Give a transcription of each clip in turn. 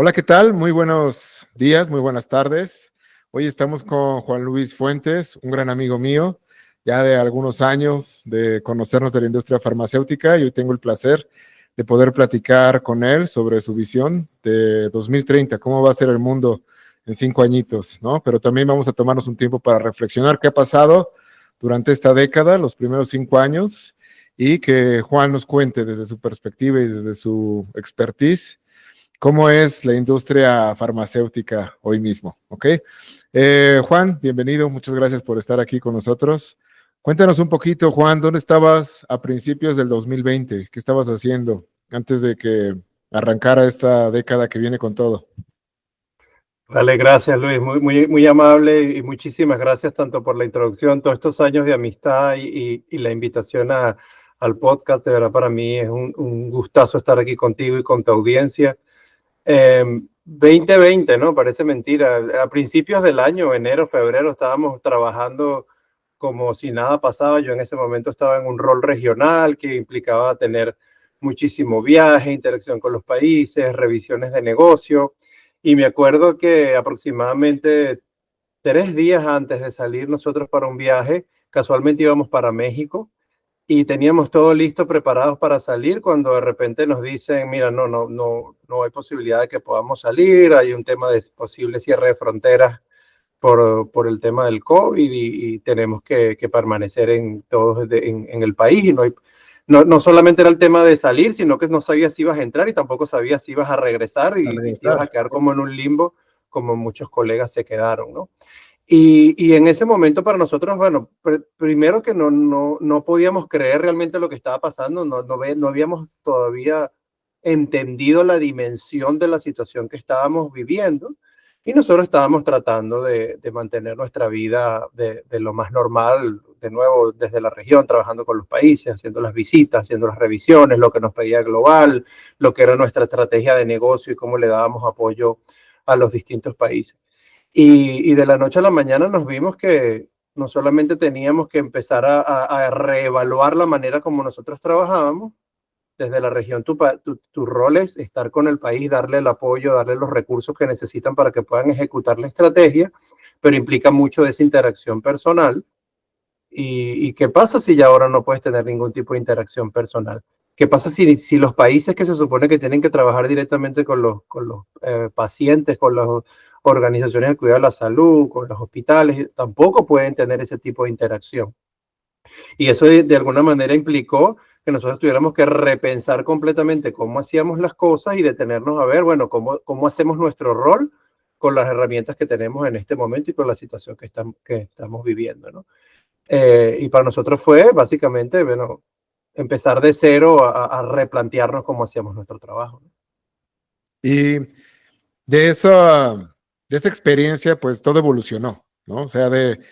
Hola, ¿qué tal? Muy buenos días, muy buenas tardes. Hoy estamos con Juan Luis Fuentes, un gran amigo mío, ya de algunos años de conocernos de la industria farmacéutica, y hoy tengo el placer de poder platicar con él sobre su visión de 2030, cómo va a ser el mundo en 5 añitos, ¿no? Pero también vamos a tomarnos un tiempo para reflexionar qué ha pasado durante esta década, los primeros 5 años, y que Juan nos cuente desde su perspectiva y desde su expertise cómo es la industria farmacéutica hoy mismo, ¿ok? Juan, bienvenido, muchas gracias por estar aquí con nosotros. Cuéntanos un poquito, Juan, ¿dónde estabas a principios del 2020? ¿Qué estabas haciendo antes de que arrancara esta década que viene con todo? Vale, gracias Luis, muy amable y muchísimas gracias tanto por la introducción, todos estos años de amistad y la invitación al podcast. De verdad para mí es un gustazo estar aquí contigo y con tu audiencia. 2020, ¿no? Parece mentira. A principios del año, enero, febrero, estábamos trabajando como si nada pasaba. Yo en ese momento estaba en un rol regional que implicaba tener muchísimo viaje, interacción con los países, revisiones de negocio. Y me acuerdo que aproximadamente 3 días antes de salir nosotros para un viaje, casualmente íbamos para México y teníamos todo listo, preparados para salir, cuando de repente nos dicen, mira, no hay posibilidad de que podamos salir, hay un tema de posible cierre de fronteras por el tema del COVID y tenemos que permanecer todos en el país. Y no solamente era el tema de salir, sino que no sabías si ibas a entrar y tampoco sabías si ibas a regresar A y te ibas a regresar. quedar como en un limbo, como muchos colegas se quedaron, ¿no? Y en ese momento para nosotros, bueno, primero que no podíamos creer realmente lo que estaba pasando, no habíamos todavía entendido la dimensión de la situación que estábamos viviendo, y nosotros estábamos tratando de mantener nuestra vida de lo más normal, de nuevo desde la región, trabajando con los países, haciendo las visitas, haciendo las revisiones, lo que nos pedía Global, lo que era nuestra estrategia de negocio y cómo le dábamos apoyo a los distintos países. Y de la noche a la mañana nos vimos que no solamente teníamos que empezar a reevaluar la manera como nosotros trabajábamos. Desde la región, tu rol es estar con el país, darle el apoyo, darle los recursos que necesitan para que puedan ejecutar la estrategia, pero implica mucho de esa interacción personal. ¿Y qué pasa si ya ahora no puedes tener ningún tipo de interacción personal? ¿Qué pasa si los países que se supone que tienen que trabajar directamente con los pacientes, con las organizaciones de cuidado de la salud, con los hospitales, tampoco pueden tener ese tipo de interacción? Y eso de alguna manera implicó que nosotros tuviéramos que repensar completamente cómo hacíamos las cosas y detenernos a ver, bueno, cómo hacemos nuestro rol con las herramientas que tenemos en este momento y con la situación que estamos viviendo, ¿no? Y para nosotros fue básicamente, bueno, empezar de cero a replantearnos cómo hacíamos nuestro trabajo, ¿no? Y de esa, de esa experiencia, pues todo evolucionó, ¿no? O sea,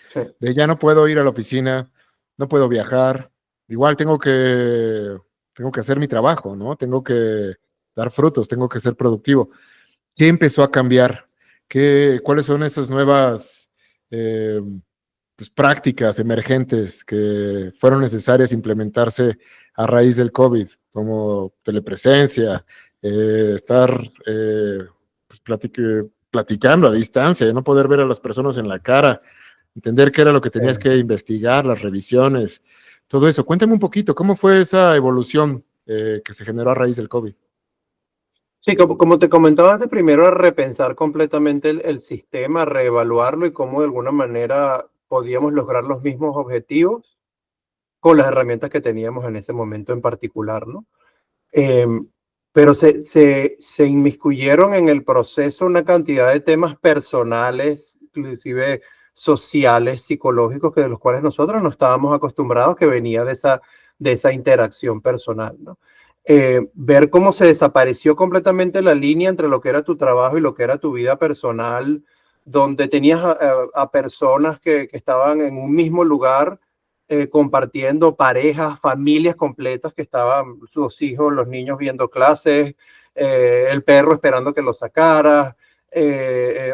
Sí. de ya no puedo ir a la oficina, no puedo viajar, igual tengo que hacer mi trabajo, ¿no? Tengo que dar frutos, tengo que ser productivo. ¿Qué empezó a cambiar? ¿Cuáles son esas nuevas eh, pues, prácticas emergentes que fueron necesarias implementarse a raíz del COVID, como telepresencia, estar pues, platicando a distancia, no poder ver a las personas en la cara, entender qué era lo que tenías que investigar, las revisiones, todo eso? Cuéntame un poquito, ¿cómo fue esa evolución que se generó a raíz del COVID? Sí, como te comentaba antes, primero a repensar completamente el sistema, reevaluarlo y cómo de alguna manera podíamos lograr los mismos objetivos con las herramientas que teníamos en ese momento en particular, ¿no? Em, pero se inmiscuyeron en el proceso una cantidad de temas personales, inclusive sociales, psicológicos, de los cuales nosotros no estábamos acostumbrados, que venía de esa interacción personal, ¿no? Ver cómo se desapareció completamente la línea entre lo que era tu trabajo y lo que era tu vida personal, donde tenías a personas que estaban en un mismo lugar, compartiendo, parejas, familias completas que estaban, sus hijos, los niños viendo clases, el perro esperando que lo sacara,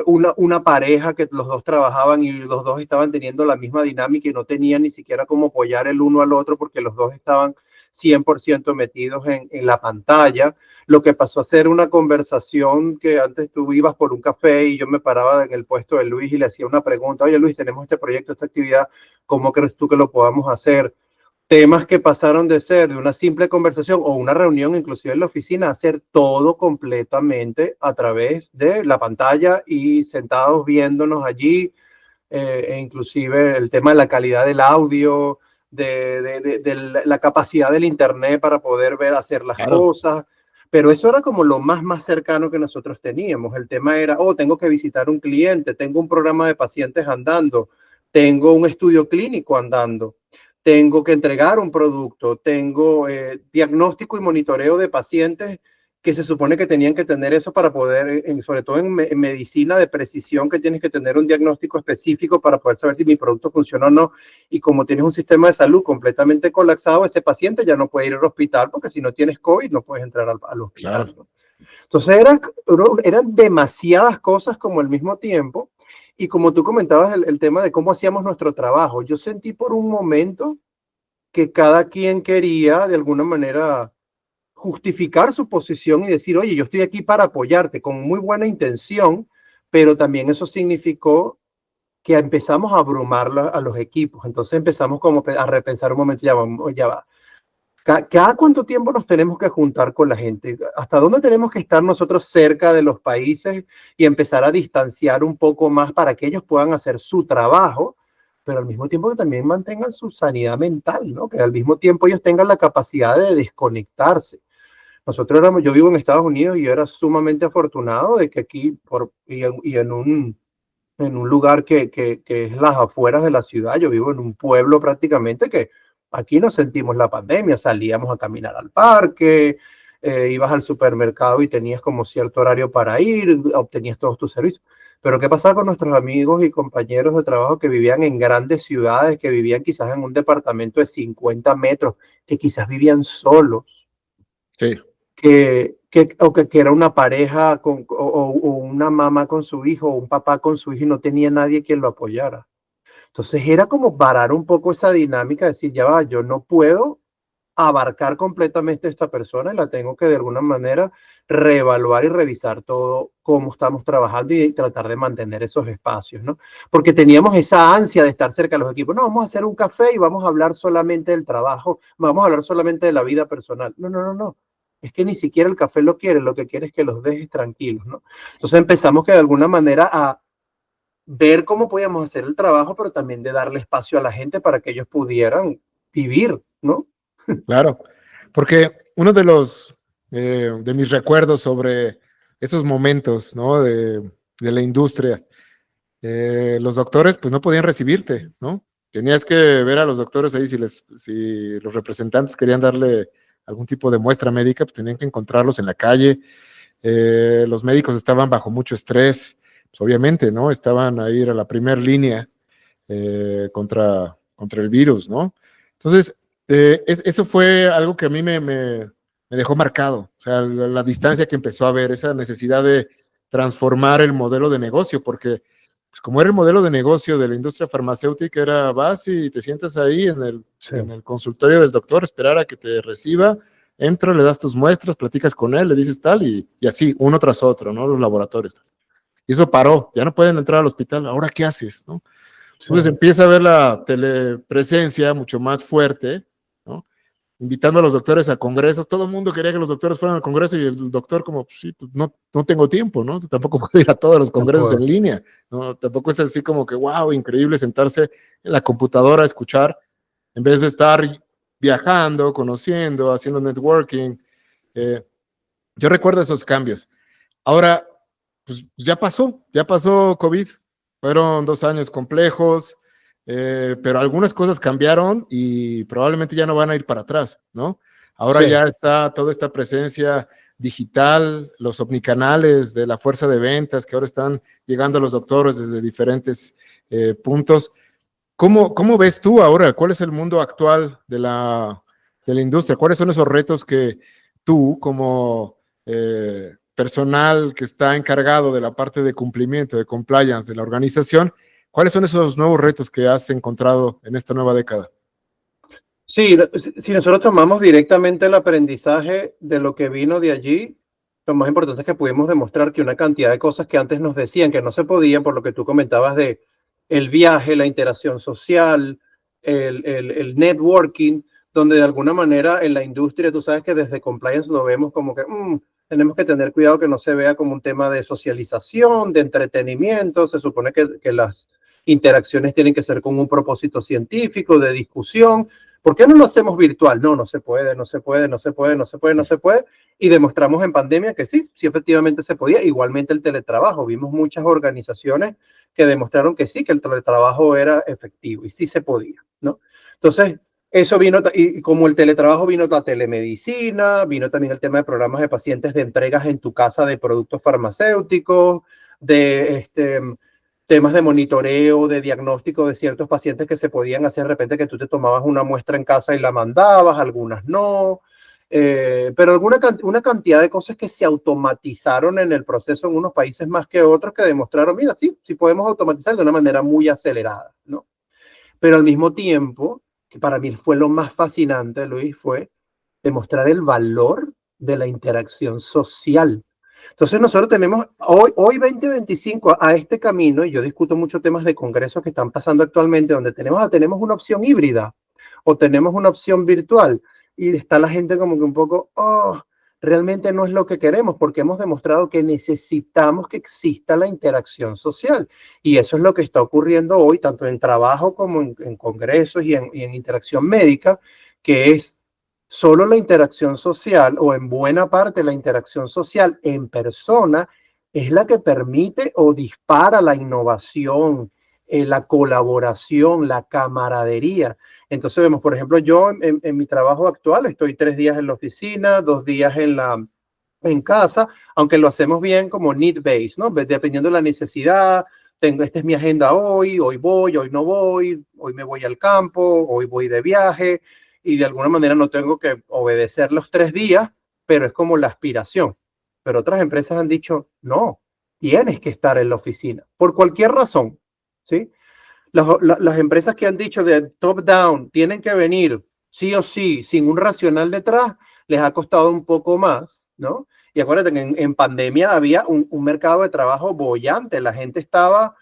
una pareja que los dos trabajaban y los dos estaban teniendo la misma dinámica y no tenían ni siquiera cómo apoyar el uno al otro porque los dos estaban 100% metidos en la pantalla, lo que pasó a ser una conversación que antes tú ibas por un café y yo me paraba en el puesto de Luis y le hacía una pregunta, oye Luis, tenemos este proyecto, esta actividad, ¿cómo crees tú que lo podamos hacer? Temas que pasaron de ser de una simple conversación o una reunión, inclusive en la oficina, a hacer todo completamente a través de la pantalla y sentados viéndonos allí, e inclusive el tema de la calidad del audio, de la capacidad del internet para poder ver, hacer las Claro, cosas. Pero eso era como lo más cercano que nosotros teníamos. El tema era, oh, tengo que visitar un cliente, tengo un programa de pacientes andando, tengo un estudio clínico andando, tengo que entregar un producto, tengo diagnóstico y monitoreo de pacientes que se supone que tenían que tener eso para poder, sobre todo en medicina de precisión, que tienes que tener un diagnóstico específico para poder saber si mi producto funciona o no. Y como tienes un sistema de salud completamente colapsado, ese paciente ya no puede ir al hospital porque si no tienes COVID no puedes entrar al hospital, claro. ¿no? Entonces eran demasiadas cosas como al mismo tiempo. Y como tú comentabas el tema de cómo hacíamos nuestro trabajo, yo sentí por un momento que cada quien quería de alguna manera justificar su posición y decir, oye, yo estoy aquí para apoyarte con muy buena intención, pero también eso significó que empezamos a abrumar a los equipos. Entonces empezamos como a repensar un momento, ya va. ¿Cada cuánto tiempo nos tenemos que juntar con la gente? ¿Hasta dónde tenemos que estar nosotros cerca de los países y empezar a distanciar un poco más para que ellos puedan hacer su trabajo, pero al mismo tiempo que también mantengan su sanidad mental, ¿no? Que al mismo tiempo ellos tengan la capacidad de desconectarse. Yo vivo en Estados Unidos y yo era sumamente afortunado de que aquí, en un lugar que es las afueras de la ciudad, yo vivo en un pueblo prácticamente que aquí no sentimos la pandemia, salíamos a caminar al parque, ibas al supermercado y tenías como cierto horario para ir, obtenías todos tus servicios. Pero ¿qué pasaba con nuestros amigos y compañeros de trabajo que vivían en grandes ciudades, que vivían quizás en un departamento de 50 metros, que quizás vivían solos? Sí, Que era una pareja o una mamá con su hijo o un papá con su hijo y no tenía nadie quien lo apoyara. Entonces era como parar un poco esa dinámica, decir, ya va, yo no puedo abarcar completamente a esta persona y la tengo que de alguna manera reevaluar y revisar todo cómo estamos trabajando y tratar de mantener esos espacios, ¿no? Porque teníamos esa ansia de estar cerca de los equipos. No, vamos a hacer un café y vamos a hablar solamente del trabajo, vamos a hablar solamente de la vida personal. No, no, no, no. Es que ni siquiera el café lo quiere, lo que quiere es que los dejes tranquilos, ¿no? Entonces empezamos que de alguna manera a ver cómo podíamos hacer el trabajo, pero también de darle espacio a la gente para que ellos pudieran vivir, ¿no? claro. Porque uno de mis recuerdos sobre esos momentos, ¿no? De la industria, los doctores pues no podían recibirte, ¿no? Tenías que ver a los doctores ahí si los representantes querían darle algún tipo de muestra médica, pues tenían que encontrarlos en la calle. Los médicos estaban bajo mucho estrés, pues obviamente, ¿no? Estaban ahí a la primera línea contra el virus, ¿no? Entonces, eso fue algo que a mí me dejó marcado, o sea, la distancia que empezó a haber, esa necesidad de transformar el modelo de negocio, porque pues como era el modelo de negocio de la industria farmacéutica, era vas y te sientas ahí Sí. en el consultorio del doctor, esperar a que te reciba, entra, le das tus muestras, platicas con él, le dices tal, y así, uno tras otro, ¿no? Los laboratorios. Y eso paró, ya no pueden entrar al hospital, ¿ahora qué haces, no? Sí. Entonces empieza a ver la telepresencia mucho más fuerte, ¿no? Invitando a los doctores a congresos, todo el mundo quería que los doctores fueran al congreso y el doctor como, pues, sí, pues, no tengo tiempo, ¿no? Tampoco puedo ir a todos los No congresos puedo. en línea, ¿no? Tampoco es así como que, wow, increíble sentarse en la computadora a escuchar, en vez de estar viajando, conociendo, haciendo networking. Eh, yo recuerdo esos cambios. Ahora, pues ya pasó COVID, fueron 2 años complejos, pero algunas cosas cambiaron y probablemente ya no van a ir para atrás, ¿no? Ahora Sí. ya está toda esta presencia digital, los omnicanales de la fuerza de ventas que ahora están llegando a los doctores desde diferentes puntos. ¿Cómo ves tú ahora? ¿Cuál es el mundo actual de la industria? ¿Cuáles son esos retos que tú, como personal que está encargado de la parte de cumplimiento, de compliance de la organización, cuáles son esos nuevos retos que has encontrado en esta nueva década? Sí, si nosotros tomamos directamente el aprendizaje de lo que vino de allí, lo más importante es que pudimos demostrar que una cantidad de cosas que antes nos decían que no se podían, por lo que tú comentabas de el viaje, la interacción social, el networking, donde de alguna manera en la industria, tú sabes que desde compliance lo vemos como que tenemos que tener cuidado que no se vea como un tema de socialización, de entretenimiento, se supone que las interacciones tienen que ser con un propósito científico, de discusión. ¿Por qué no lo hacemos virtual? No, no se puede, no se puede, no se puede, no se puede, no se puede. Y demostramos en pandemia que sí, sí efectivamente se podía. Igualmente el teletrabajo. Vimos muchas organizaciones que demostraron que sí, que el teletrabajo era efectivo y sí se podía, ¿no? Entonces, eso vino, y como el teletrabajo vino la telemedicina, vino también el tema de programas de pacientes de entregas en tu casa de productos farmacéuticos, de temas de monitoreo, de diagnóstico de ciertos pacientes que se podían hacer de repente que tú te tomabas una muestra en casa y la mandabas, algunas no, pero una cantidad de cosas que se automatizaron en el proceso en unos países más que otros que demostraron, mira, sí, sí podemos automatizar de una manera muy acelerada, ¿no? Pero al mismo tiempo, que para mí fue lo más fascinante, Luis, fue demostrar el valor de la interacción social. Entonces nosotros tenemos hoy 2025 a este camino, y yo discuto muchos temas de congresos que están pasando actualmente, donde tenemos una opción híbrida o tenemos una opción virtual, y está la gente como que un poco, realmente no es lo que queremos, porque hemos demostrado que necesitamos que exista la interacción social. Y eso es lo que está ocurriendo hoy, tanto en trabajo como en congresos y en interacción médica, que es solo la interacción social o en buena parte la interacción social en persona es la que permite o dispara la innovación, la colaboración, la camaradería. Entonces vemos, por ejemplo, yo en mi trabajo actual estoy 3 días en la oficina, 2 días en casa, aunque lo hacemos bien como need-based, ¿no? Dependiendo de la necesidad, esta es mi agenda hoy voy, hoy no voy, hoy me voy al campo, hoy voy de viaje, y de alguna manera no tengo que obedecer los 3 días, pero es como la aspiración. Pero otras empresas han dicho, no, tienes que estar en la oficina, por cualquier razón, ¿sí? Las empresas que han dicho de top down, tienen que venir sí o sí, sin un racional detrás, les ha costado un poco más, ¿no? Y acuérdate que en pandemia había un mercado de trabajo bollante, la gente estaba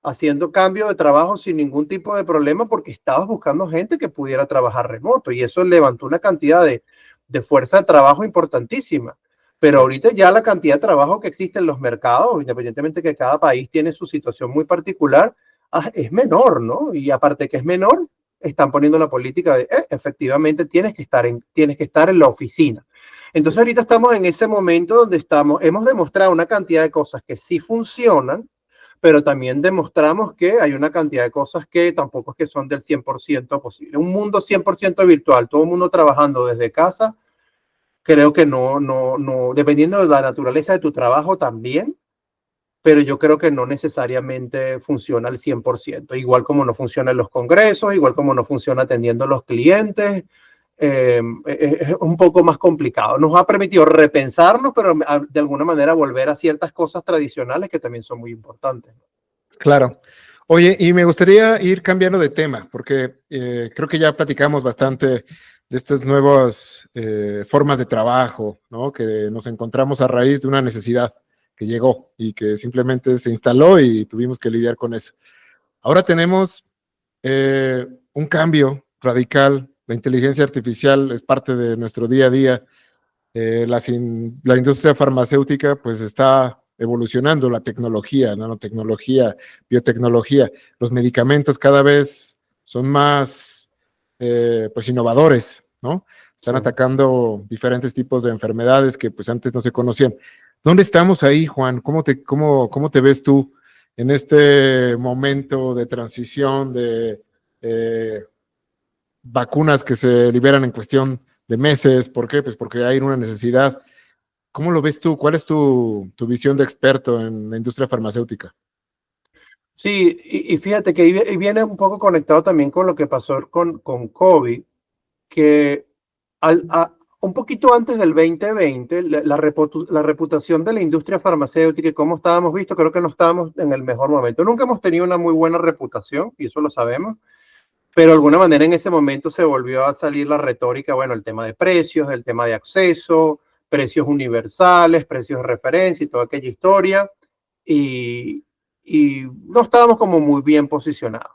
haciendo cambio de trabajo sin ningún tipo de problema porque estabas buscando gente que pudiera trabajar remoto y eso levantó una cantidad de fuerza de trabajo importantísima. Pero Sí. ahorita ya la cantidad de trabajo que existe en los mercados, independientemente que cada país tiene su situación muy particular, es menor, ¿no? Y aparte que es menor, están poniendo la política de, efectivamente, tienes que estar en la oficina. Entonces Sí. ahorita estamos en ese momento donde hemos demostrado una cantidad de cosas que sí funcionan, pero también demostramos que hay una cantidad de cosas que tampoco es que son del 100% posible. Un mundo 100% virtual, todo el mundo trabajando desde casa, creo que no, dependiendo de la naturaleza de tu trabajo también, pero yo creo que no necesariamente funciona al 100%, igual como no funciona en los congresos, igual como no funciona atendiendo a los clientes, es un poco más complicado. Nos ha permitido repensarnos, pero de alguna manera volver a ciertas cosas tradicionales que también son muy importantes. Claro. Oye, y me gustaría ir cambiando de tema, porque creo que ya platicamos bastante de estas nuevas formas de trabajo, ¿no? Que nos encontramos a raíz de una necesidad que llegó y que simplemente se instaló y tuvimos que lidiar con eso. Ahora tenemos un cambio radical. La inteligencia artificial es parte de nuestro día a día. La industria farmacéutica pues está evolucionando, la tecnología, nanotecnología, biotecnología, los medicamentos cada vez son más pues innovadores, ¿no? Sí. Están atacando diferentes tipos de enfermedades que pues antes no se conocían. ¿Dónde estamos ahí, Juan? ¿Cómo te ves tú en este momento de transición de vacunas que se liberan en cuestión de meses? ¿Por qué? Pues porque hay una necesidad. ¿Cómo lo ves tú? ¿Cuál es tu visión de experto en la industria farmacéutica? Sí, y fíjate que ahí viene un poco conectado también con lo que pasó con COVID, que un poquito antes del 2020, la reputación de la industria farmacéutica y cómo estábamos creo que no estábamos en el mejor momento. Nunca hemos tenido una muy buena reputación, y eso lo sabemos, pero de alguna manera en ese momento se volvió a salir la retórica, bueno, el tema de precios, el tema de acceso, precios universales, precios de referencia y toda aquella historia, y, y no estábamos como muy bien posicionados.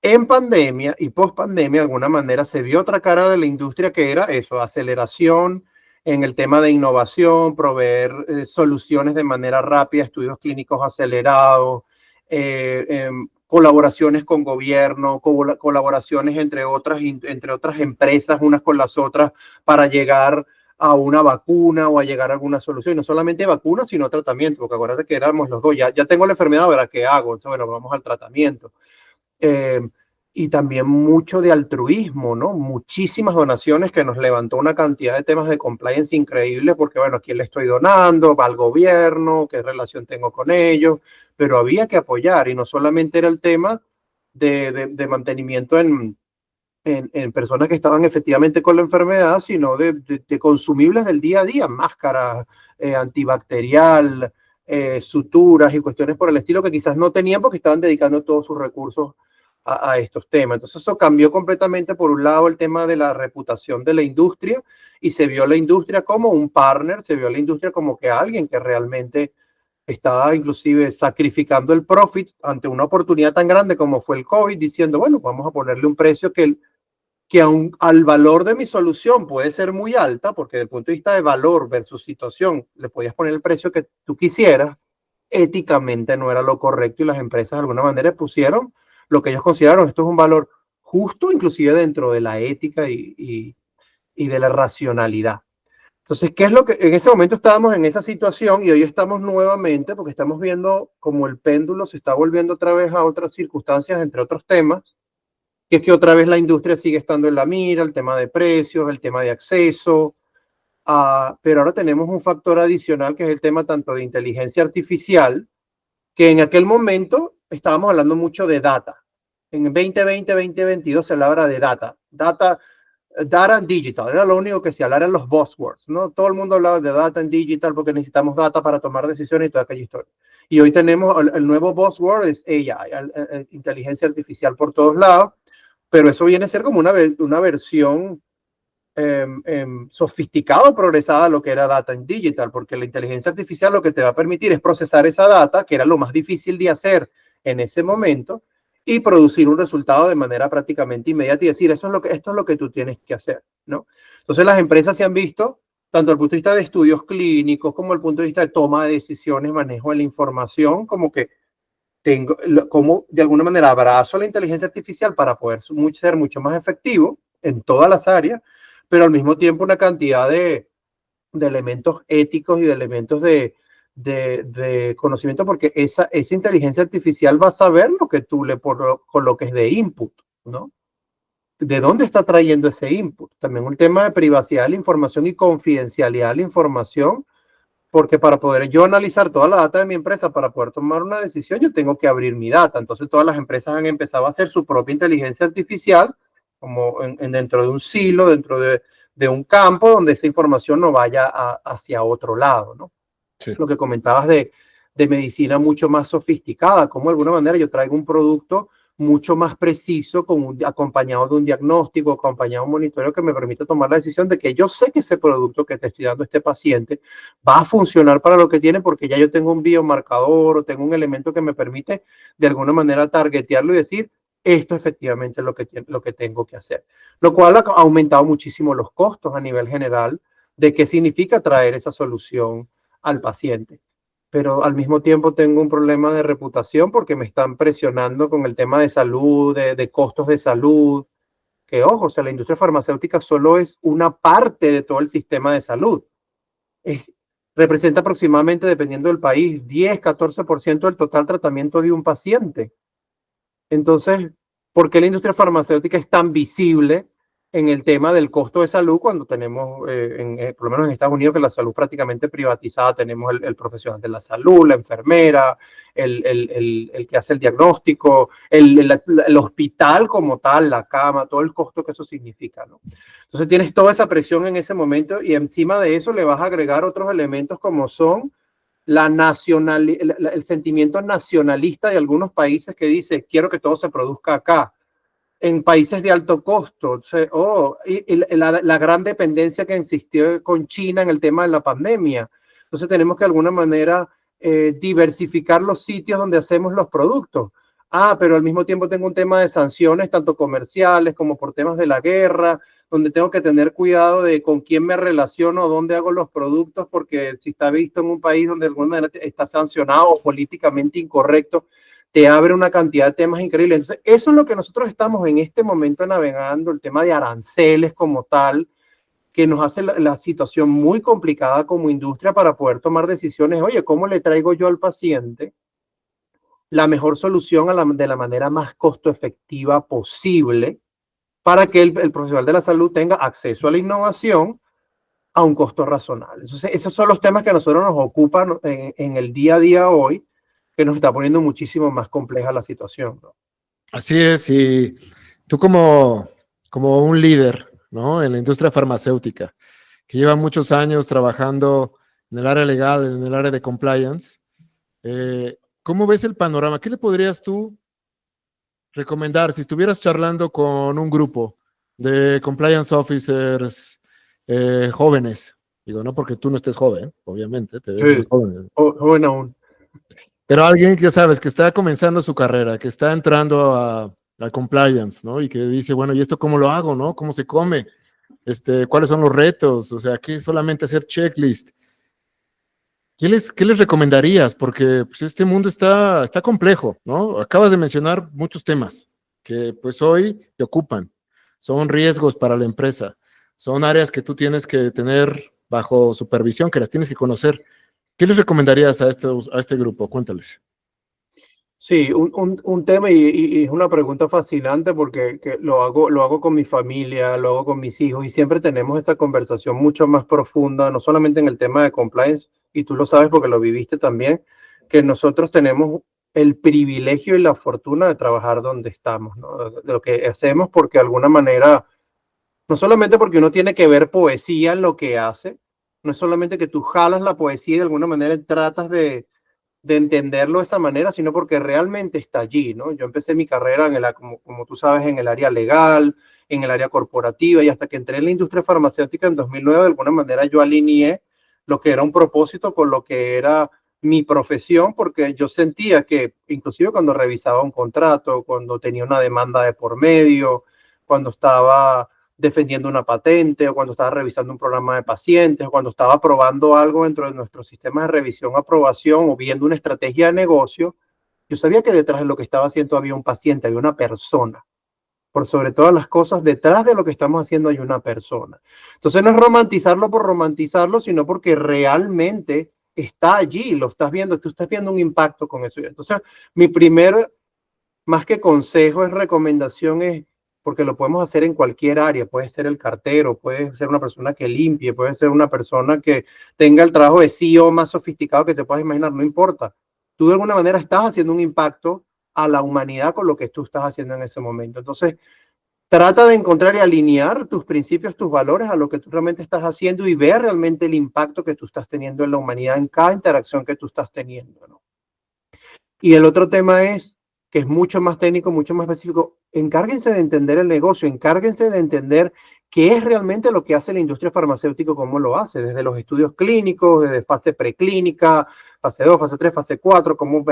En pandemia y post pandemia, de alguna manera, se vio otra cara de la industria que era eso, aceleración en el tema de innovación, proveer soluciones de manera rápida, estudios clínicos acelerados, colaboraciones con gobierno, colaboraciones entre otras empresas, unas con las otras, para llegar a una vacuna o a llegar a alguna solución. Y no solamente vacuna, sino tratamiento, porque acuérdate que éramos los dos, ya tengo la enfermedad, ¿verdad? ¿Qué hago? Entonces, bueno, vamos al tratamiento. Eh, y también mucho de altruismo, ¿no? Muchísimas donaciones que nos levantó una cantidad de temas de compliance increíble, porque bueno, ¿a quién le estoy donando? ¿Va al gobierno? ¿Qué relación tengo con ellos? Pero había que apoyar, y no solamente era el tema de mantenimiento en personas que estaban efectivamente con la enfermedad, sino de consumibles del día a día, máscaras, antibacterial, suturas y cuestiones por el estilo que quizás no tenían porque estaban dedicando todos sus recursos a estos temas. Entonces eso cambió completamente, por un lado, el tema de la reputación de la industria, y se vio la industria como un partner, se vio la industria como que alguien que realmente estaba inclusive sacrificando el profit ante una oportunidad tan grande como fue el COVID, diciendo, bueno, vamos a ponerle un precio que aun al valor de mi solución puede ser muy alta, porque desde el punto de vista de valor versus situación, le podías poner el precio que tú quisieras, éticamente no era lo correcto, y las empresas de alguna manera pusieron lo que ellos consideraron, esto es un valor justo, inclusive dentro de la ética y de la racionalidad. Entonces, ¿qué es lo que en ese momento estábamos en esa situación, y hoy estamos nuevamente, porque estamos viendo como el péndulo se está volviendo otra vez a otras circunstancias, entre otros temas, que es que otra vez la industria sigue estando en la mira, el tema de precios, el tema de acceso, pero ahora tenemos un factor adicional que es el tema tanto de inteligencia artificial, que en aquel momento estábamos hablando mucho de data. En 2020, 2022 se hablaba de data and digital, era lo único que se hablaba, eran los buzzwords, ¿no? Todo el mundo hablaba de data and digital porque necesitamos data para tomar decisiones y toda aquella historia. Y hoy tenemos el nuevo buzzword, es AI, inteligencia artificial por todos lados, pero eso viene a ser como una versión sofisticada o progresada a lo que era data en digital, porque la inteligencia artificial lo que te va a permitir es procesar esa data, que era lo más difícil de hacer en ese momento, y producir un resultado de manera prácticamente inmediata y decir, esto es lo que tú tienes que hacer, ¿no? Entonces las empresas se han visto, tanto desde el punto de vista de estudios clínicos como desde el punto de vista de toma de decisiones, manejo de la información, como que como de alguna manera abrazo la inteligencia artificial para poder ser mucho más efectivo en todas las áreas, pero al mismo tiempo una cantidad de elementos éticos y de elementos de conocimiento, porque esa inteligencia artificial va a saber lo que tú le coloques de input, ¿no? ¿De dónde está trayendo ese input? También un tema de privacidad de la información y confidencialidad de la información, porque para poder yo analizar toda la data de mi empresa, para poder tomar una decisión, yo tengo que abrir mi data. Entonces todas las empresas han empezado a hacer su propia inteligencia artificial, como dentro de un silo, dentro de un campo donde esa información no vaya hacia otro lado, ¿no? Sí. Lo que comentabas de medicina mucho más sofisticada, como de alguna manera yo traigo un producto mucho más preciso, acompañado de un diagnóstico, acompañado de un monitoreo que me permite tomar la decisión de que yo sé que ese producto que te estoy dando a este paciente va a funcionar para lo que tiene, porque ya yo tengo un biomarcador o tengo un elemento que me permite de alguna manera targetearlo y decir, esto efectivamente es lo que tengo que hacer. Lo cual ha aumentado muchísimo los costos a nivel general de qué significa traer esa solución al paciente. Pero al mismo tiempo tengo un problema de reputación porque me están presionando con el tema de salud, de costos de salud, que ojo, o sea, la industria farmacéutica solo es una parte de todo el sistema de salud. Representa aproximadamente, dependiendo del país, 10-14% del total tratamiento de un paciente. Entonces, ¿por qué la industria farmacéutica es tan visible en el tema del costo de salud cuando tenemos, por lo menos en Estados Unidos, que la salud prácticamente privatizada? Tenemos el profesional de la salud, la enfermera, el que hace el diagnóstico, el hospital como tal, la cama, todo el costo que eso significa, ¿no? Entonces tienes toda esa presión en ese momento, y encima de eso le vas a agregar otros elementos como son el sentimiento nacionalista de algunos países que dice, quiero que todo se produzca acá. en países de alto costo, o sea, y la gran dependencia que existió con China en el tema de la pandemia. Entonces tenemos que de alguna manera diversificar los sitios donde hacemos los productos. Pero al mismo tiempo tengo un tema de sanciones, tanto comerciales como por temas de la guerra, donde tengo que tener cuidado de con quién me relaciono, dónde hago los productos, porque si está visto en un país donde de alguna manera está sancionado o políticamente incorrecto, te abre una cantidad de temas increíbles. Entonces, eso es lo que nosotros estamos en este momento navegando, el tema de aranceles como tal, que nos hace la situación muy complicada como industria para poder tomar decisiones. Oye, ¿cómo le traigo yo al paciente la mejor solución de la manera más costo efectiva posible para que el profesional de la salud tenga acceso a la innovación a un costo razonable? Entonces, esos son los temas que a nosotros nos ocupan en el día a día hoy, que nos está poniendo muchísimo más compleja la situación, ¿no? Así es, y tú como un líder, ¿no? En la industria farmacéutica, que lleva muchos años trabajando en el área legal, en el área de compliance, ¿cómo ves el panorama? ¿Qué le podrías tú recomendar si estuvieras charlando con un grupo de compliance officers jóvenes? Digo, no porque tú no estés joven, obviamente, te ves muy Sí, joven. joven aún. Pero alguien que sabes que está comenzando su carrera, que está entrando a compliance, ¿no? Y que dice, bueno, ¿y esto cómo lo hago, no? ¿Cómo se come? ¿Cuáles son los retos? O sea, ¿qué es solamente hacer checklist? ¿Qué les recomendarías? Porque pues, este mundo está complejo, ¿no? Acabas de mencionar muchos temas que pues hoy te ocupan. Son riesgos para la empresa. Son áreas que tú tienes que tener bajo supervisión, que las tienes que conocer. ¿Qué les recomendarías a este grupo? Cuéntales. Sí, un tema y es una pregunta fascinante porque que lo hago con mi familia, lo hago con mis hijos y siempre tenemos esa conversación mucho más profunda, no solamente en el tema de compliance, y tú lo sabes porque lo viviste también, que nosotros tenemos el privilegio y la fortuna de trabajar donde estamos, ¿no? De lo que hacemos, porque de alguna manera, no solamente porque uno tiene que ver poesía en lo que hace, no es solamente que tú jalas la poesía y de alguna manera tratas de entenderlo de esa manera, sino porque realmente está allí, ¿no? Yo empecé mi carrera como tú sabes, en el área legal, en el área corporativa, y hasta que entré en la industria farmacéutica en 2009, de alguna manera yo alineé lo que era un propósito con lo que era mi profesión, porque yo sentía que inclusive cuando revisaba un contrato, cuando tenía una demanda de por medio, cuando estaba defendiendo una patente o cuando estaba revisando un programa de pacientes o cuando estaba probando algo dentro de nuestro sistema de revisión, aprobación o viendo una estrategia de negocio, yo sabía que detrás de lo que estaba haciendo había un paciente, había una persona. Por sobre todas las cosas, detrás de lo que estamos haciendo hay una persona. Entonces no es romantizarlo por romantizarlo, sino porque realmente está allí, lo estás viendo, tú estás viendo un impacto con eso. Entonces, mi primer más que consejo es recomendación, es porque lo podemos hacer en cualquier área. Puede ser el cartero, puede ser una persona que limpie, puede ser una persona que tenga el trabajo de CEO más sofisticado que te puedas imaginar, no importa. Tú de alguna manera estás haciendo un impacto a la humanidad con lo que tú estás haciendo en ese momento. Entonces, trata de encontrar y alinear tus principios, tus valores a lo que tú realmente estás haciendo y ver realmente el impacto que tú estás teniendo en la humanidad en cada interacción que tú estás teniendo, ¿no? Y el otro tema es, que es mucho más técnico, mucho más específico, encárguense de entender el negocio, encárguense de entender qué es realmente lo que hace la industria farmacéutica, cómo lo hace, desde los estudios clínicos, desde fase preclínica, fase 2, fase 3, fase 4, cómo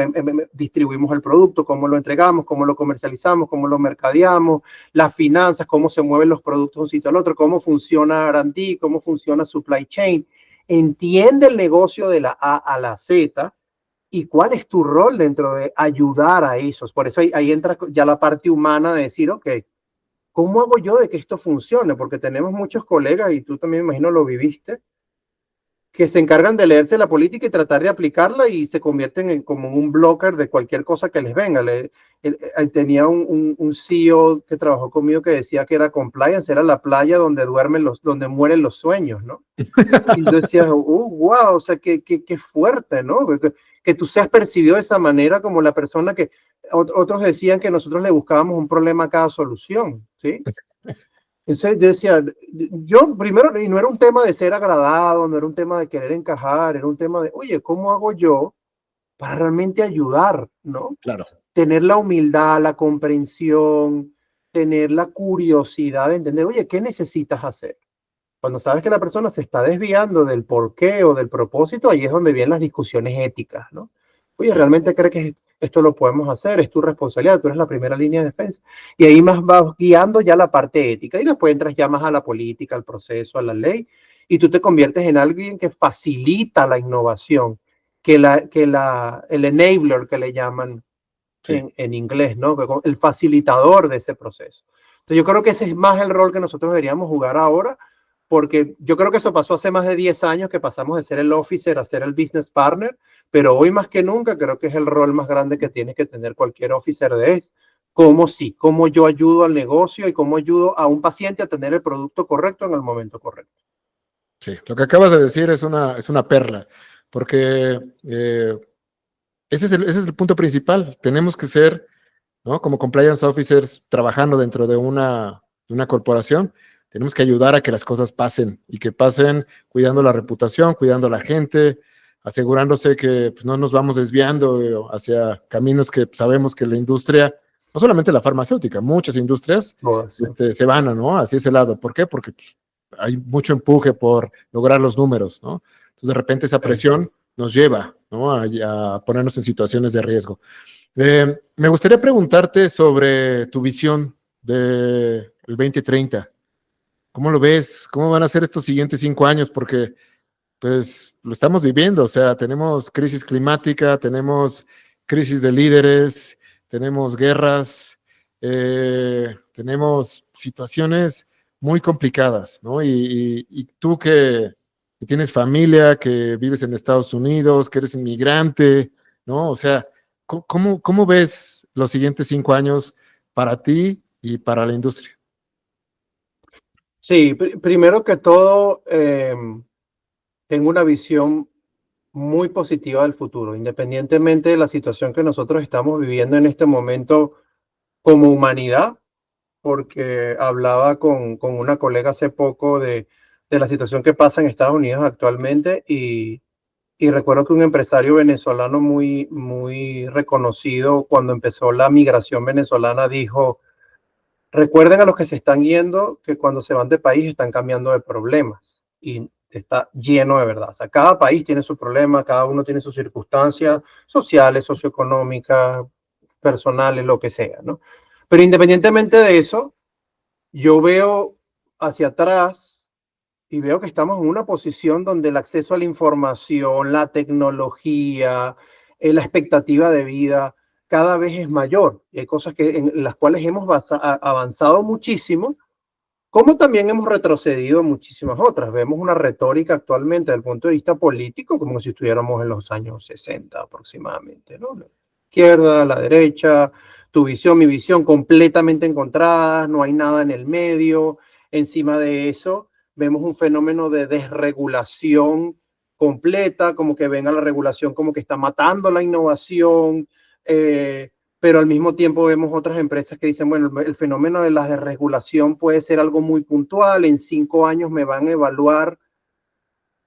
distribuimos el producto, cómo lo entregamos, cómo lo comercializamos, cómo lo mercadeamos, las finanzas, cómo se mueven los productos de un sitio al otro, cómo funciona R&D, cómo funciona supply chain. Entiende el negocio de la A a la Z y cuál es tu rol dentro de ayudar a esos. Por eso ahí entra ya la parte humana de decir, ok, ¿cómo hago yo de que esto funcione? Porque tenemos muchos colegas, y tú también me imagino lo viviste, que se encargan de leerse la política y tratar de aplicarla y se convierten en como un blocker de cualquier cosa que les venga. Tenía un CEO que trabajó conmigo que decía que era compliance, era la playa donde donde mueren los sueños, ¿no? Y yo decía, wow, o sea, qué fuerte, ¿no? Que tú seas percibido de esa manera como la persona que otros decían que nosotros le buscábamos un problema a cada solución, ¿sí? Entonces yo decía, yo primero, y no era un tema de ser agradado, no era un tema de querer encajar, era un tema de, oye, ¿cómo hago yo para realmente ayudar, ¿no? Claro. Tener la humildad, la comprensión, tener la curiosidad de entender, oye, ¿qué necesitas hacer? Cuando sabes que la persona se está desviando del porqué o del propósito, ahí es donde vienen las discusiones éticas, ¿no? Oye, Sí. ¿realmente crees que esto lo podemos hacer? Es tu responsabilidad, tú eres la primera línea de defensa. Y ahí más vas guiando ya la parte ética y después entras ya más a la política, al proceso, a la ley, y tú te conviertes en alguien que facilita la innovación, el enabler que le llaman Sí. en inglés, ¿no? El facilitador de ese proceso. Entonces yo creo que ese es más el rol que nosotros deberíamos jugar ahora, porque yo creo que eso pasó hace más de 10 años, que pasamos de ser el officer a ser el business partner, pero hoy más que nunca creo que es el rol más grande que tiene que tener cualquier officer de eso. ¿Cómo sí? ¿Cómo yo ayudo al negocio y cómo ayudo a un paciente a tener el producto correcto en el momento correcto? Sí, lo que acabas de decir es una perla, porque ese es el punto principal. Tenemos que ser, ¿no? Como compliance officers trabajando dentro de una corporación, tenemos que ayudar a que las cosas pasen y que pasen cuidando la reputación, cuidando a la gente, asegurándose que pues, no nos vamos desviando hacia caminos que sabemos que la industria, no solamente la farmacéutica, muchas industrias Oh, sí. se van, ¿no? Hacia ese lado. ¿Por qué? Porque pues, hay mucho empuje por lograr los números, ¿no? Entonces, de repente esa Sí. presión nos lleva, ¿no? A ponernos en situaciones de riesgo. Me gustaría preguntarte sobre tu visión del 2030. ¿Cómo lo ves? ¿Cómo van a ser estos siguientes 5 años? Porque, pues, lo estamos viviendo. O sea, tenemos crisis climática, tenemos crisis de líderes, tenemos guerras, tenemos situaciones muy complicadas, ¿no? Y tú que tienes familia, que vives en Estados Unidos, que eres inmigrante, ¿no? O sea, ¿cómo ves los siguientes 5 años para ti y para la industria? Sí, primero que todo, tengo una visión muy positiva del futuro, independientemente de la situación que nosotros estamos viviendo en este momento como humanidad, porque hablaba con una colega hace poco de la situación que pasa en Estados Unidos actualmente y recuerdo que un empresario venezolano muy reconocido cuando empezó la migración venezolana dijo, recuerden a los que se están yendo que cuando se van de país están cambiando de problemas y está lleno de verdad. O sea, cada país tiene su problema, cada uno tiene sus circunstancias sociales, socioeconómicas, personales, lo que sea, ¿no? Pero independientemente de eso, yo veo hacia atrás y veo que estamos en una posición donde el acceso a la información, la tecnología, la expectativa de vida cada vez es mayor. Y hay cosas en las cuales hemos avanzado muchísimo, como también hemos retrocedido en muchísimas otras. Vemos una retórica actualmente desde el punto de vista político como si estuviéramos en los años 60 aproximadamente, ¿no? La izquierda, la derecha, tu visión, mi visión, completamente encontradas, no hay nada en el medio. Encima de eso, vemos un fenómeno de desregulación completa, como que ven a la regulación como que está matando la innovación. Pero al mismo tiempo vemos otras empresas que dicen, bueno, el fenómeno de la desregulación puede ser algo muy puntual, en 5 años me van a evaluar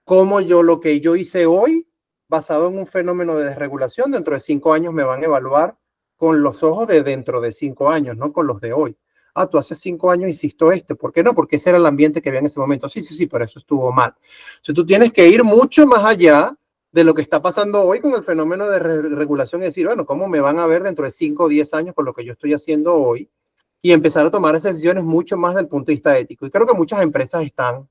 cómo lo que yo hice hoy, basado en un fenómeno de desregulación, dentro de 5 años me van a evaluar con los ojos de dentro de 5 años, no con los de hoy. Ah, tú hace 5 años hiciste esto, ¿por qué no? Porque ese era el ambiente que había en ese momento. Sí, sí, sí, pero eso estuvo mal. Entonces tú tienes que ir mucho más allá de lo que está pasando hoy con el fenómeno de regulación y decir, bueno, ¿cómo me van a ver dentro de 5 o 10 años con lo que yo estoy haciendo hoy? Y empezar a tomar esas decisiones mucho más del punto de vista ético. Y creo que muchas empresas están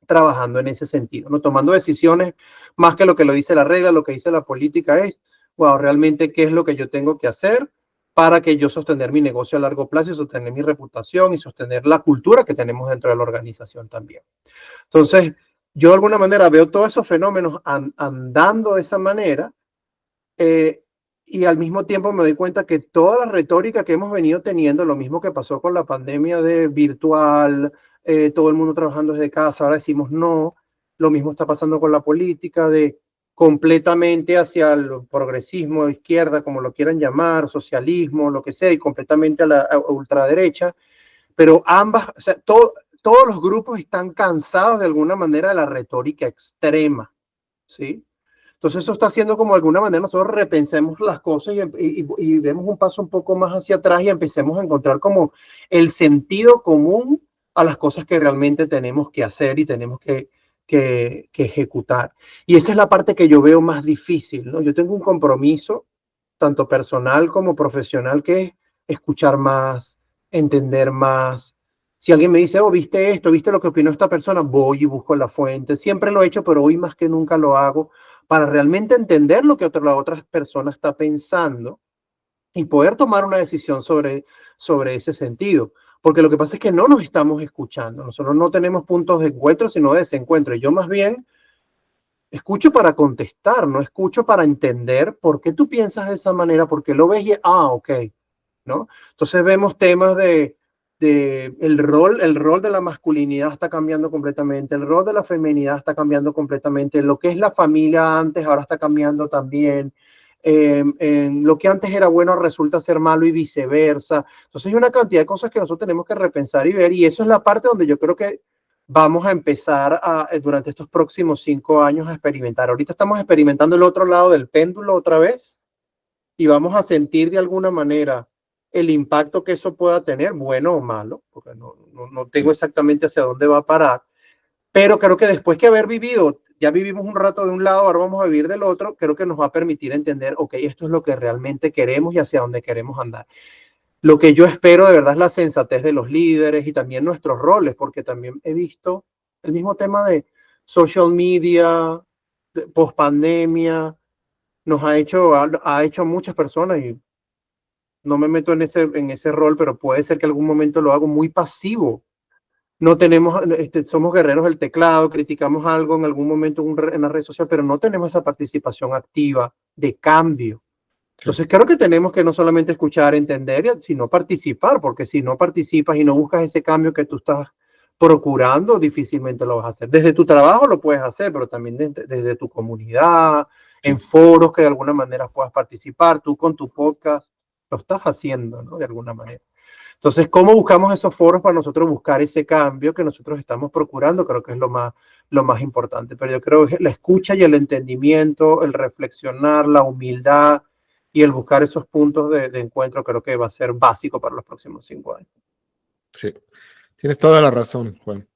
trabajando en ese sentido, ¿no? Tomando decisiones más que lo que lo dice la regla, lo que dice la política es, wow, realmente qué es lo que yo tengo que hacer para que yo sostener mi negocio a largo plazo y sostener mi reputación y sostener la cultura que tenemos dentro de la organización también. Entonces, yo de alguna manera veo todos esos fenómenos andando de esa manera eh, y al mismo tiempo me doy cuenta que toda la retórica que hemos venido teniendo, lo mismo que pasó con la pandemia de virtual, todo el mundo trabajando desde casa, ahora decimos no, lo mismo está pasando con la política de completamente hacia el progresismo, izquierda, como lo quieran llamar, socialismo, lo que sea, y completamente a la ultraderecha, pero ambas, o sea, todos los grupos están cansados de alguna manera de la retórica extrema, ¿sí? Entonces eso está haciendo como de alguna manera nosotros repensemos las cosas y demos un paso un poco más hacia atrás y empecemos a encontrar como el sentido común a las cosas que realmente tenemos que hacer y tenemos que ejecutar. Y esa es la parte que yo veo más difícil, ¿no? Yo tengo un compromiso, tanto personal como profesional, que es escuchar más, entender más. Si alguien me dice, oh, viste esto, viste lo que opinó esta persona, voy y busco la fuente. Siempre lo he hecho, pero hoy más que nunca lo hago para realmente entender lo que la otra persona está pensando y poder tomar una decisión sobre ese sentido. Porque lo que pasa es que no nos estamos escuchando. Nosotros no tenemos puntos de encuentro, sino de desencuentro. Y yo más bien escucho para contestar, no escucho para entender por qué tú piensas de esa manera, por qué lo ves y, ok, ¿no? Entonces vemos temas de el rol de la masculinidad está cambiando completamente, el rol de la feminidad está cambiando completamente, lo que es la familia antes ahora está cambiando también, en lo que antes era bueno resulta ser malo y viceversa. Entonces hay una cantidad de cosas que nosotros tenemos que repensar y ver, y eso es la parte donde yo creo que vamos a empezar durante estos próximos 5 años a experimentar. Ahorita estamos experimentando el otro lado del péndulo otra vez y vamos a sentir de alguna manera el impacto que eso pueda tener, bueno o malo, porque no tengo exactamente hacia dónde va a parar, pero creo que después que haber vivido, ya vivimos un rato de un lado, ahora vamos a vivir del otro, creo que nos va a permitir entender, ok, esto es lo que realmente queremos y hacia dónde queremos andar. Lo que yo espero de verdad es la sensatez de los líderes y también nuestros roles, porque también he visto el mismo tema de social media, post pandemia, nos ha hecho a muchas personas, y no me meto en ese rol, pero puede ser que algún momento lo hago muy pasivo. No tenemos, somos guerreros del teclado, criticamos algo en algún momento en la red social, pero no tenemos esa participación activa de cambio. Entonces creo que tenemos que no solamente escuchar, entender, sino participar, porque si no participas y no buscas ese cambio que tú estás procurando, difícilmente lo vas a hacer. Desde tu trabajo lo puedes hacer, pero también desde tu comunidad, Sí. en foros que de alguna manera puedas participar, tú con tu podcast lo estás haciendo, ¿no? De alguna manera. Entonces, ¿cómo buscamos esos foros para nosotros buscar ese cambio que nosotros estamos procurando? Creo que es lo más importante. Pero yo creo que la escucha y el entendimiento, el reflexionar, la humildad y el buscar esos puntos de encuentro, creo que va a ser básico para los próximos 5 años. Sí, tienes toda la razón, Juan.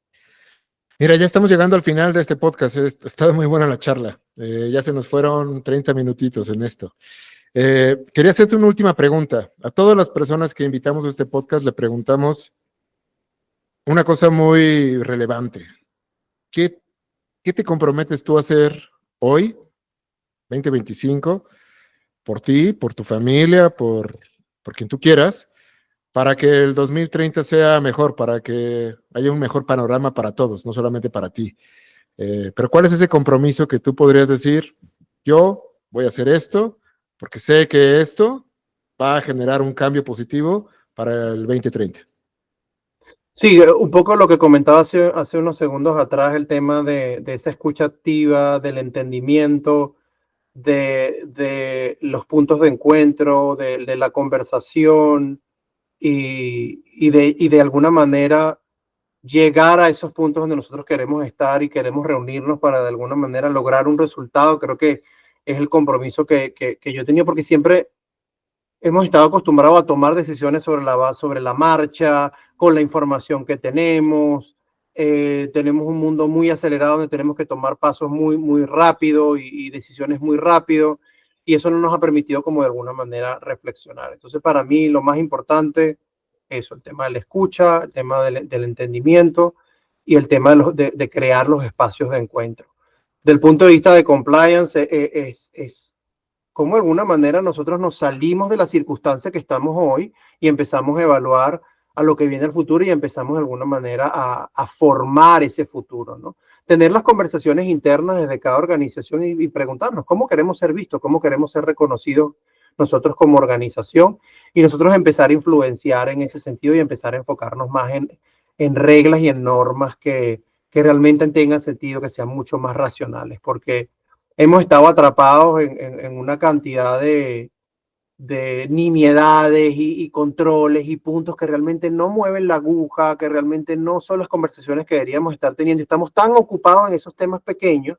Mira, ya estamos llegando al final de este podcast. Ha estado muy buena la charla. Ya se nos fueron 30 minutitos en esto. Quería hacerte una última pregunta. A todas las personas que invitamos a este podcast le preguntamos una cosa muy relevante. ¿Qué, qué te comprometes tú a hacer hoy, 2025, por ti, por tu familia, por quien tú quieras, para que el 2030 sea mejor, para que haya un mejor panorama para todos, no solamente para ti? Pero ¿cuál es ese compromiso que tú podrías decir? Yo voy a hacer esto porque sé que esto va a generar un cambio positivo para el 2030. Sí, un poco lo que comentaba hace unos segundos atrás, el tema de esa escucha activa, del entendimiento, de los puntos de encuentro, de la conversación y de alguna manera llegar a esos puntos donde nosotros queremos estar y queremos reunirnos para de alguna manera lograr un resultado. Creo que es el compromiso que yo he tenido, porque siempre hemos estado acostumbrados a tomar decisiones sobre la marcha, con la información que tenemos. Tenemos un mundo muy acelerado donde tenemos que tomar pasos muy rápido y decisiones muy rápido, y eso no nos ha permitido como de alguna manera reflexionar. Entonces, para mí lo más importante es eso, el tema de la escucha, el tema del entendimiento y el tema de crear los espacios de encuentro. Del punto de vista de compliance, es cómo de alguna manera nosotros nos salimos de la circunstancia que estamos hoy y empezamos a evaluar a lo que viene el futuro y empezamos de alguna manera a formar ese futuro, ¿no? Tener las conversaciones internas desde cada organización y preguntarnos cómo queremos ser vistos, cómo queremos ser reconocidos nosotros como organización, y nosotros empezar a influenciar en ese sentido y empezar a enfocarnos más en reglas y en normas que realmente tengan sentido, que sean mucho más racionales, porque hemos estado atrapados en una cantidad de nimiedades y controles y puntos que realmente no mueven la aguja, que realmente no son las conversaciones que deberíamos estar teniendo. Estamos tan ocupados en esos temas pequeños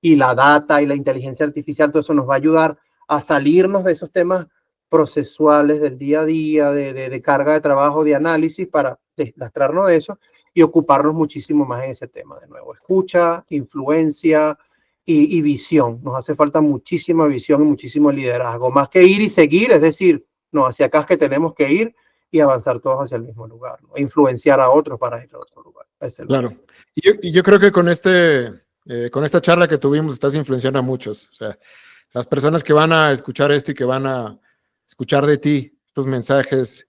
y la data y la inteligencia artificial, todo eso nos va a ayudar a salirnos de esos temas procesuales del día a día, de carga de trabajo, de análisis, para deslastrarnos de eso y ocuparnos muchísimo más en ese tema. De nuevo, escucha, influencia y visión. Nos hace falta muchísima visión y muchísimo liderazgo, más que ir y seguir, es decir, no, hacia acá es que tenemos que ir y avanzar todos hacia el mismo lugar, ¿no? E influenciar a otros para ir a otro lugar. Claro. Y yo creo que con esta charla que tuvimos estás influenciando a muchos. O sea, las personas que van a escuchar esto y que van a escuchar de ti estos mensajes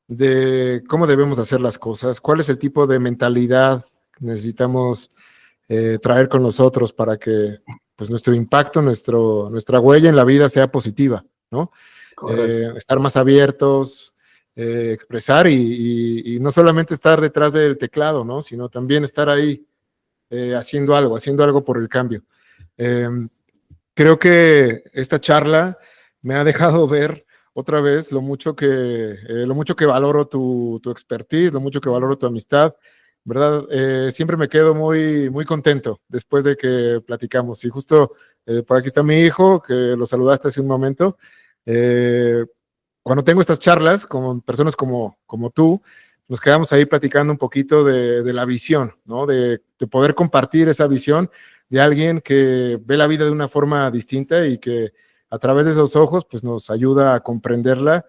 de cómo debemos hacer las cosas, cuál es el tipo de mentalidad que necesitamos traer con nosotros para que pues, nuestro impacto, nuestra huella en la vida sea positiva, ¿no? Estar más abiertos, expresar y no solamente estar detrás del teclado, ¿no? Sino también estar ahí haciendo algo por el cambio. Creo que esta charla me ha dejado ver otra vez lo mucho que valoro tu expertise, lo mucho que valoro tu amistad, ¿verdad? Siempre me quedo muy, muy contento después de que platicamos. Y justo por aquí está mi hijo, que lo saludaste hace un momento. Cuando tengo estas charlas con personas como tú, nos quedamos ahí platicando un poquito de la visión, ¿no? De poder compartir esa visión de alguien que ve la vida de una forma distinta y que a través de esos ojos pues nos ayuda a comprenderla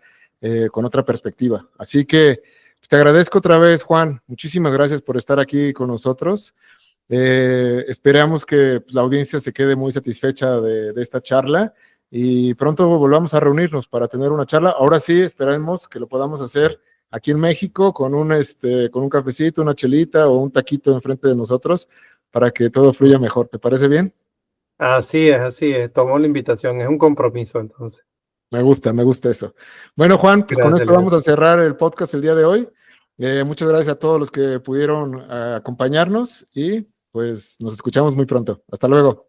con otra perspectiva. Así que pues, te agradezco otra vez, Juan. Muchísimas gracias por estar aquí con nosotros. Esperamos que pues, la audiencia se quede muy satisfecha de esta charla y pronto volvamos a reunirnos para tener una charla. Ahora sí, esperemos que lo podamos hacer aquí en México con un cafecito, una chelita o un taquito enfrente de nosotros para que todo fluya mejor. ¿Te parece bien? Así es. Tomo la invitación, es un compromiso entonces. Me gusta eso. Bueno, Juan, pues con esto vamos a cerrar el podcast el día de hoy. Muchas gracias a todos los que pudieron acompañarnos y pues nos escuchamos muy pronto. Hasta luego.